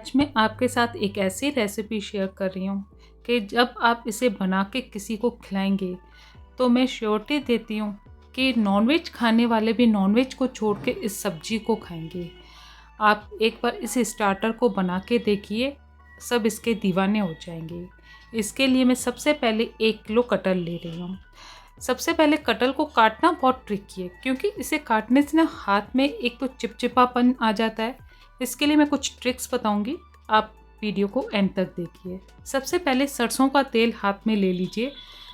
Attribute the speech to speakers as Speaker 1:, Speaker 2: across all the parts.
Speaker 1: आज मैं आपके साथ एक ऐसी रेसिपी शेयर कर रही हूँ कि जब आप इसे बना के किसी को खिलाएंगे तो मैं श्योरिटी देती हूँ कि नॉनवेज खाने वाले भी नॉनवेज को छोड़ के इस सब्जी को खाएंगे। आप एक बार इस स्टार्टर को बना के देखिए, सब इसके दीवाने हो जाएंगे। इसके लिए मैं सबसे पहले 1 किलो कटहल ले रही हूँ। सबसे पहले कटहल को काटना बहुत ट्रिकी है क्योंकि इसे काटने से ना हाथ में एक तो चिपचिपापन आ जाता है। इसके लिए मैं कुछ ट्रिक्स बताऊंगी, आप वीडियो को एंड तक देखिए। सबसे पहले सरसों का तेल हाथ में ले लीजिए,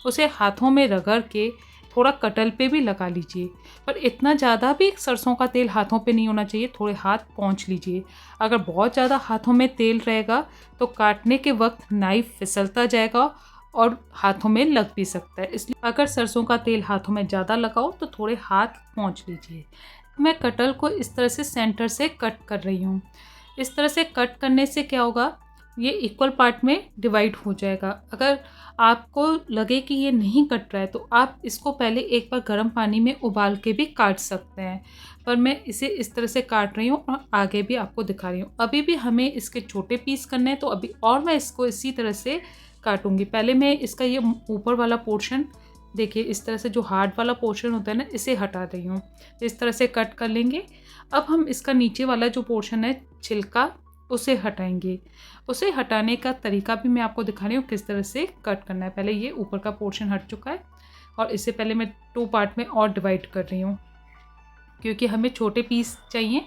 Speaker 1: उसे हाथों में रगड़ के थोड़ा कटहल पे भी लगा लीजिए, पर इतना ज़्यादा भी सरसों का तेल हाथों पे नहीं होना चाहिए, थोड़े हाथ पोंछ लीजिए। अगर बहुत ज़्यादा हाथों में तेल रहेगा तो काटने के वक्त नाइफ फिसलता जाएगा और हाथों में लग भी सकता है। इसलिए अगर सरसों का तेल हाथों में ज़्यादा लगाओ तो थोड़े हाथ पोंछ लीजिए। मैं कटहल को इस तरह से सेंटर से कट कर रही हूँ। इस तरह से कट करने से क्या होगा, ये इक्वल पार्ट में डिवाइड हो जाएगा। अगर आपको लगे कि ये नहीं कट रहा है तो आप इसको पहले एक बार गर्म पानी में उबाल के भी काट सकते हैं, पर मैं इसे इस तरह से काट रही हूँ और आगे भी आपको दिखा रही हूँ। अभी भी हमें इसके छोटे पीस करने हैं तो अभी और मैं इसको इसी तरह से काटूंगी। पहले मैं इसका ये ऊपर वाला पोर्शन देखिए, इस तरह से जो हार्ड वाला पोर्शन होता है ना, इसे हटा रही हूँ। इस तरह से कट कर लेंगे। अब हम इसका नीचे वाला जो पोर्शन है छिलका, उसे हटाएंगे। उसे हटाने का तरीका भी मैं आपको दिखा रही हूँ किस तरह से कट करना है। पहले ये ऊपर का पोर्शन हट चुका है और इसे पहले मैं 2 पार्ट में और डिवाइड कर रही हूँ क्योंकि हमें छोटे पीस चाहिए।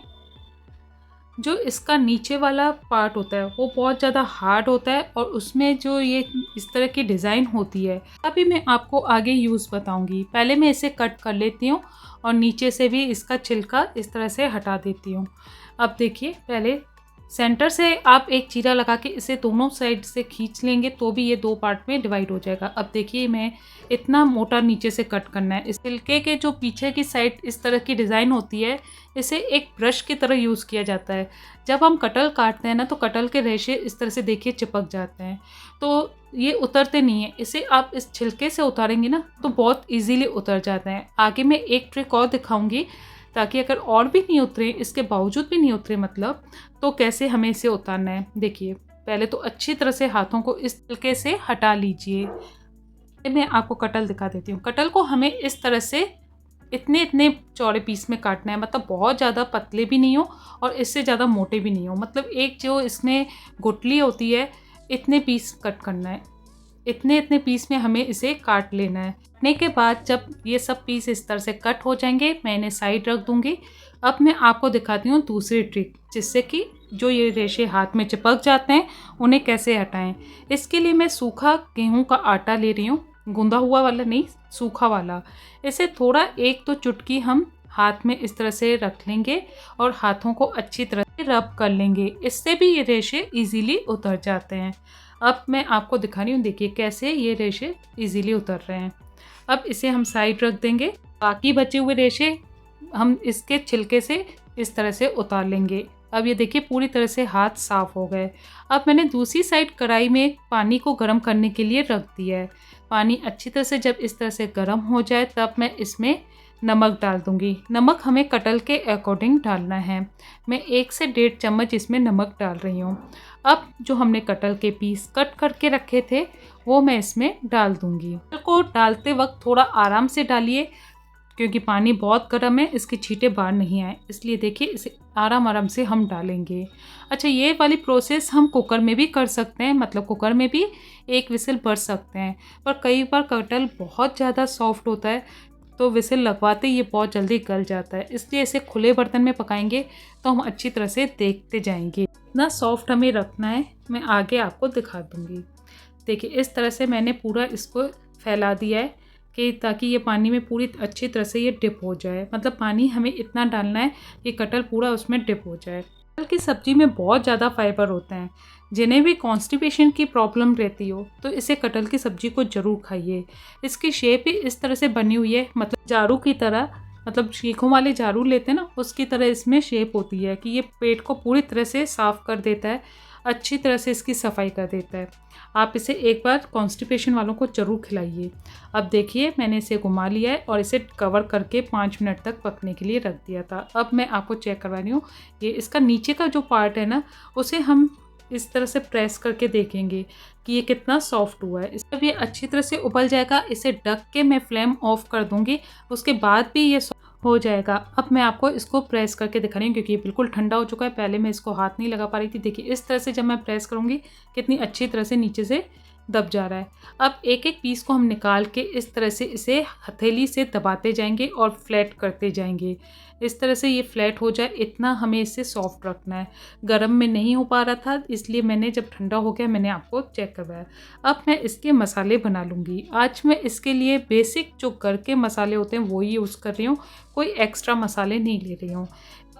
Speaker 1: जो इसका नीचे वाला पार्ट होता है वो बहुत ज़्यादा हार्ड होता है और उसमें जो ये इस तरह की डिज़ाइन होती है, अभी मैं आपको आगे यूज़ बताऊंगी। पहले मैं इसे कट कर लेती हूँ और नीचे से भी इसका छिलका इस तरह से हटा देती हूँ। अब देखिए, पहले सेंटर से आप एक चीरा लगा के इसे दोनों साइड से खींच लेंगे तो भी ये 2 पार्ट में डिवाइड हो जाएगा। अब देखिए, मैं इतना मोटा नीचे से कट करना है। इस छिलके के जो पीछे की साइड इस तरह की डिज़ाइन होती है, इसे एक ब्रश की तरह यूज़ किया जाता है। जब हम कटहल काटते हैं ना तो कटहल के रेशे इस तरह से देखिए चिपक जाते हैं, तो ये उतरते नहीं है। इसे आप इस छिलके से उतारेंगे ना तो बहुत ईजीली उतर जाते हैं। आगे मैं एक ट्रिक और दिखाऊंगी ताकि अगर और भी नहीं उतरे, इसके बावजूद भी नहीं उतरे मतलब, तो कैसे हमें इसे उतारना है। देखिए, पहले तो अच्छी तरह से हाथों को इस छिलके से हटा लीजिए। मैं आपको कटहल दिखा देती हूँ। कटहल को हमें इस तरह से इतने चौड़े पीस में काटना है, मतलब बहुत ज़्यादा पतले भी नहीं हो और इससे ज़्यादा मोटे भी नहीं हो, मतलब एक जो इसमें गुठली होती है इतने पीस कट करना है। इतने पीस में हमें इसे काट लेना है। काटने के बाद जब ये सब पीस इस तरह से कट हो जाएंगे, मैं इन्हें साइड रख दूंगी। अब मैं आपको दिखाती हूँ दूसरी ट्रिक, जिससे कि जो ये रेशे हाथ में चिपक जाते हैं उन्हें कैसे हटाएं। इसके लिए मैं सूखा गेहूं का आटा ले रही हूँ, गूंदा हुआ वाला नहीं, सूखा वाला। इसे थोड़ा एक तो चुटकी हम हाथ में इस तरह से रख लेंगे और हाथों को अच्छी तरह से रब कर लेंगे। इससे भी ये रेशे इजीली उतर जाते हैं। अब मैं आपको दिखा रही हूँ, देखिए कैसे ये रेशे इजीली उतर रहे हैं। अब इसे हम साइड रख देंगे। बाकी बचे हुए रेशे हम इसके छिलके से इस तरह से उतार लेंगे। अब ये देखिए पूरी तरह से हाथ साफ हो गए। अब मैंने दूसरी साइड कढ़ाई में पानी को गर्म करने के लिए रख दिया है। पानी अच्छी तरह से जब इस तरह से गर्म हो जाए तब मैं इसमें नमक डाल दूंगी। नमक हमें कटहल के अकॉर्डिंग डालना है। मैं 1 से 1.5 चम्मच इसमें नमक डाल रही हूँ। अब जो हमने कटहल के पीस कट करके रखे थे वो मैं इसमें डाल दूंगी। कटहल को डालते वक्त थोड़ा आराम से डालिए क्योंकि पानी बहुत गर्म है, इसके छींटे बाहर नहीं आए, इसलिए देखिए इसे आराम से हम डालेंगे। अच्छा, ये वाली प्रोसेस हम कुकर में भी कर सकते हैं, मतलब कुकर में भी 1 विसिल भर सकते हैं, पर कई बार कटहल बहुत ज़्यादा सॉफ्ट होता है तो विसिल लगवाते ये बहुत जल्दी गल जाता है, इसलिए इसे खुले बर्तन में पकाएंगे तो हम अच्छी तरह से देखते जाएंगे। इतना सॉफ्ट हमें रखना है, मैं आगे आपको दिखा दूँगी। देखिए इस तरह से मैंने पूरा इसको फैला दिया है कि ताकि ये पानी में पूरी अच्छी तरह से ये डिप हो जाए, मतलब पानी हमें इतना डालना है कि कटहल पूरा उसमें डिप हो जाए। कटहल की सब्ज़ी में बहुत ज़्यादा फाइबर होते हैं। जिन्हें भी कॉन्स्टिपेशन की प्रॉब्लम रहती हो तो इसे कटहल की सब्ज़ी को ज़रूर खाइए। इसकी शेप ही इस तरह से बनी हुई है, मतलब जारू की तरह, मतलब चीखों वाले जारू लेते हैं ना, उसकी तरह इसमें शेप होती है कि ये पेट को पूरी तरह से साफ़ कर देता है, अच्छी तरह से इसकी सफाई कर देता है। आप इसे एक बार कॉन्स्टिपेशन वालों को ज़रूर खिलाइए। अब देखिए मैंने इसे घुमा लिया है और इसे कवर करके 5 मिनट तक पकने के लिए रख दिया था। अब मैं आपको चेक करवा रही हूँ, ये इसका नीचे का जो पार्ट है ना, उसे हम इस तरह से प्रेस करके देखेंगे कि ये कितना सॉफ्ट हुआ है। जब ये अच्छी तरह से उबल जाएगा, इसे ढक के मैं फ्लेम ऑफ कर दूंगी। उसके बाद भी ये हो जाएगा। अब मैं आपको इसको प्रेस करके दिखा रही हूँ क्योंकि ये बिल्कुल ठंडा हो चुका है। पहले मैं इसको हाथ नहीं लगा पा रही थी। देखिए इस तरह से जब मैं प्रेस करूँगी कितनी अच्छी तरह से नीचे से दब जा रहा है। अब एक एक पीस को हम निकाल के इस तरह से इसे हथेली से दबाते जाएंगे और फ्लैट करते जाएंगे। इस तरह से ये फ्लैट हो जाए, इतना हमें इसे सॉफ्ट रखना है। गरम में नहीं हो पा रहा था, इसलिए मैंने जब ठंडा हो गया मैंने आपको चेक करवाया। अब मैं इसके मसाले बना लूँगी। आज मैं इसके लिए बेसिक जो घर के मसाले होते हैं वो ही यूज़ कर रही हूँ, कोई एक्स्ट्रा मसाले नहीं ले रही हूँ।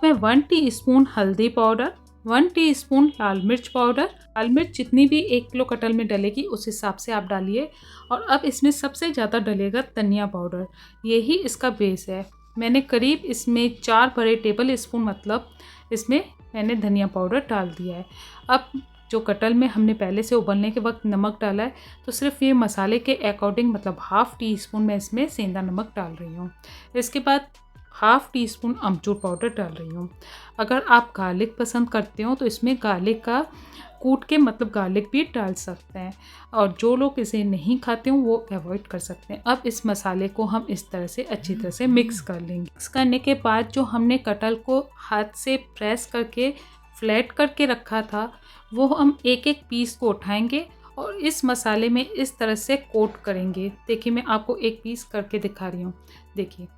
Speaker 1: मैं 1 टीस्पून हल्दी पाउडर, 1 टीस्पून लाल मिर्च पाउडर, लाल मिर्च जितनी भी 1 किलो कटहल में डलेगी उस हिसाब से आप डालिए। और अब इसमें सबसे ज़्यादा डलेगा धनिया पाउडर, यही इसका बेस है। मैंने करीब इसमें 4 बड़े टेबल स्पून मतलब इसमें मैंने धनिया पाउडर डाल दिया है। अब जो कटहल में हमने पहले से उबलने के वक्त नमक डाला है, तो सिर्फ ये मसाले के अकॉर्डिंग मतलब ½ टीस्पून मैं इसमें सेंधा नमक डाल रही हूँ। इसके बाद ½ टीस्पून अमचूर पाउडर डाल रही हूँ। अगर आप गार्लिक पसंद करते हो तो इसमें गार्लिक का कूट के मतलब गार्लिक भी डाल सकते हैं, और जो लोग इसे नहीं खाते हो वो अवॉइड कर सकते हैं। अब इस मसाले को हम इस तरह से अच्छी तरह से मिक्स कर लेंगे। मिक्स करने के बाद जो हमने कटहल को हाथ से प्रेस करके फ्लैट करके रखा था, वो हम एक एक पीस को उठाएंगे और इस मसाले में इस तरह से कोट करेंगे। देखिए मैं आपको एक पीस करके दिखा रही हूँ। देखिए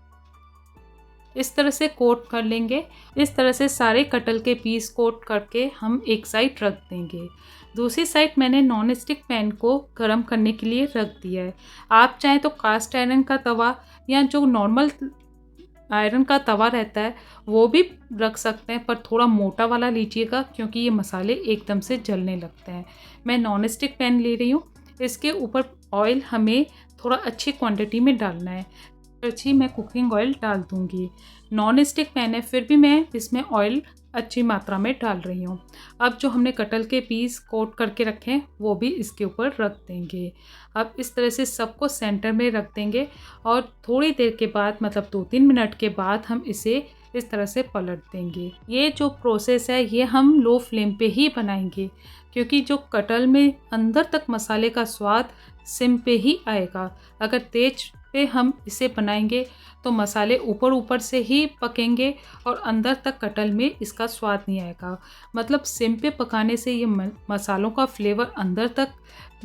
Speaker 1: इस तरह से कोट कर लेंगे। इस तरह से सारे कटहल के पीस कोट करके हम एक साइड रख देंगे। दूसरी साइड मैंने नॉन स्टिक पैन को गर्म करने के लिए रख दिया है। आप चाहें तो कास्ट आयरन का तवा या जो नॉर्मल आयरन का तवा रहता है वो भी रख सकते हैं, पर थोड़ा मोटा वाला लीजिएगा क्योंकि ये मसाले एकदम से जलने लगते हैं। मैं नॉन स्टिक पैन ले रही हूँ। इसके ऊपर ऑयल हमें थोड़ा अच्छी क्वांटिटी में डालना है। अच्छी मैं कुकिंग ऑयल डाल दूंगी। नॉन स्टिक पैन है फिर भी मैं इसमें ऑयल अच्छी मात्रा में डाल रही हूँ। अब जो हमने कटहल के पीस कोट करके रखे हैं वो भी इसके ऊपर रख देंगे। अब इस तरह से सबको सेंटर में रख देंगे और थोड़ी देर के बाद मतलब 2-3 मिनट के बाद हम इसे इस तरह से पलट देंगे। ये जो प्रोसेस है ये हम लो फ्लेम पे ही बनाएंगे क्योंकि जो कटहल में अंदर तक मसाले का स्वाद सिम पे ही आएगा। अगर तेज पे हम इसे बनाएंगे तो मसाले ऊपर ऊपर से ही पकेंगे और अंदर तक कटहल में इसका स्वाद नहीं आएगा। मतलब सिम पे पकाने से ये मसालों का फ्लेवर अंदर तक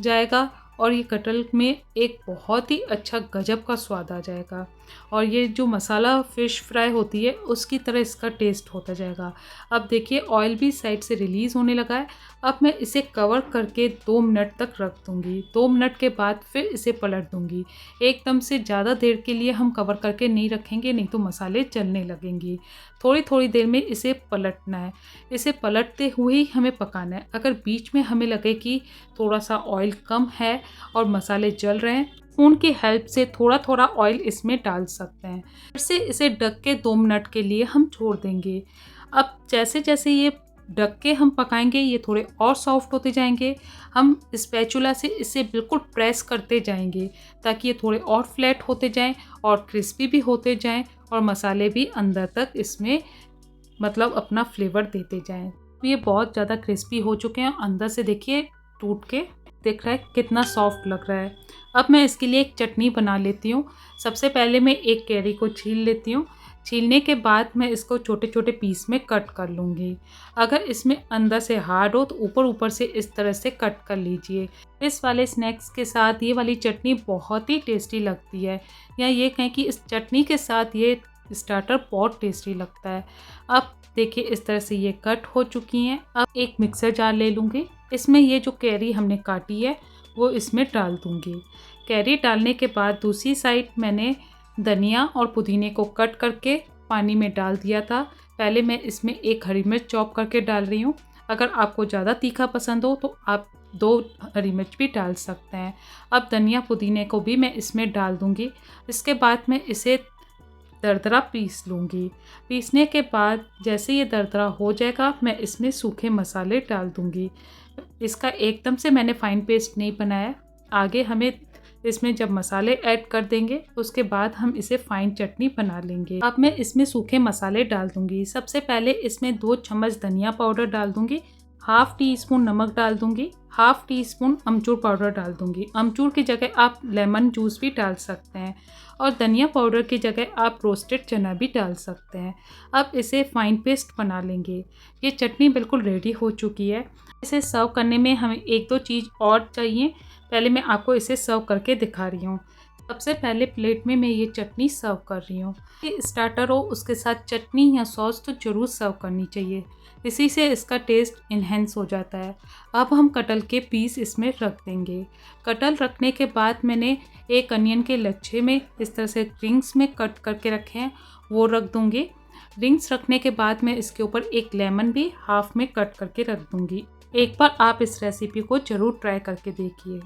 Speaker 1: जाएगा और ये कटहल में एक बहुत ही अच्छा गजब का स्वाद आ जाएगा। और ये जो मसाला फ़िश फ्राई होती है उसकी तरह इसका टेस्ट होता जाएगा। अब देखिए ऑयल भी साइड से रिलीज़ होने लगा है। अब मैं इसे कवर करके 2 मिनट तक रख दूँगी। 2 मिनट के बाद फिर इसे पलट दूँगी। एकदम से ज़्यादा देर के लिए हम कवर करके नहीं रखेंगे, नहीं तो मसाले जलने लगेंगे। थोड़ी थोड़ी देर में इसे पलटना है। इसे पलटते हुए ही हमें पकाना है। अगर बीच में हमें लगे कि थोड़ा सा ऑयल कम है और मसाले जल रहे हैं, स्पून की हेल्प से थोड़ा थोड़ा ऑयल इसमें डाल सकते हैं। फिर से इसे ढक के 2 मिनट के लिए हम छोड़ देंगे। अब जैसे जैसे ये ढक के हम पकाएंगे ये थोड़े और सॉफ्ट होते जाएंगे। हम स्पैचुला से इसे बिल्कुल प्रेस करते जाएंगे ताकि ये थोड़े और फ्लैट होते जाएं और क्रिस्पी भी होते जाएं और मसाले भी अंदर तक इसमें मतलब अपना फ्लेवर देते जाएं। ये बहुत ज़्यादा क्रिस्पी हो चुके हैं। अंदर से देखिए टूट के दिख रहा है कितना सॉफ्ट लग रहा है। अब मैं इसके लिए एक चटनी बना लेती हूँ। सबसे पहले मैं एक कैरी को छील लेती हूँ। छीलने के बाद मैं इसको छोटे छोटे पीस में कट कर लूँगी। अगर इसमें अंदर से हार्ड हो तो ऊपर ऊपर से इस तरह से कट कर लीजिए। इस वाले स्नैक्स के साथ ये वाली चटनी बहुत ही टेस्टी लगती है, या ये कहें कि इस चटनी के साथ ये स्टार्टर बहुत टेस्टी लगता है। अब देखिए इस तरह से ये कट हो चुकी हैं। अब एक मिक्सर जार ले लूँगी। इसमें ये जो कैरी हमने काटी है वो इसमें डाल दूँगी। कैरी डालने के बाद दूसरी साइड मैंने धनिया और पुदीने को कट करके पानी में डाल दिया था। पहले मैं इसमें एक हरी मिर्च चॉप करके डाल रही हूँ। अगर आपको ज़्यादा तीखा पसंद हो तो आप 2 हरी मिर्च भी डाल सकते हैं। अब धनिया पुदीने को भी मैं इसमें डाल दूँगी। इसके बाद मैं इसे दरदरा पीस लूँगी। पीसने के बाद जैसे ये दरदरा हो जाएगा मैं इसमें सूखे मसाले डाल दूँगी। इसका एकदम से मैंने फाइन पेस्ट नहीं बनाया। आगे हमें इसमें जब मसाले ऐड कर देंगे उसके बाद हम इसे फाइन चटनी बना लेंगे। अब मैं इसमें सूखे मसाले डाल दूँगी। सबसे पहले इसमें 2 चम्मच धनिया पाउडर डाल दूँगी, हाफ़ टी स्पून नमक डाल दूँगी, हाफ़ टी स्पून अमचूर पाउडर डाल दूँगी। अमचूर की जगह आप लेमन जूस भी डाल सकते हैं और धनिया पाउडर की जगह आप रोस्टेड चना भी डाल सकते हैं। अब इसे फाइन पेस्ट बना लेंगे। ये चटनी बिल्कुल रेडी हो चुकी है। इसे सर्व करने में हमें 1-2 चीज़ और चाहिए। पहले मैं आपको इसे सर्व करके दिखा रही हूँ। सबसे पहले प्लेट में मैं ये चटनी सर्व कर रही हूँ। ये स्टार्टर हो उसके साथ चटनी या सॉस तो ज़रूर सर्व करनी चाहिए, इसी से इसका टेस्ट इन्हेंस हो जाता है। अब हम कटहल के पीस इसमें रख देंगे। कटहल रखने के बाद मैंने एक अनियन के लच्छे में इस तरह से रिंग्स में कट करके रखे हैं, वो रख दूँगी। रिंग्स रखने के बाद मैं इसके ऊपर एक लेमन भी हाफ में कट करके रख दूँगी। एक बार आप इस रेसिपी को ज़रूर ट्राई करके देखिए।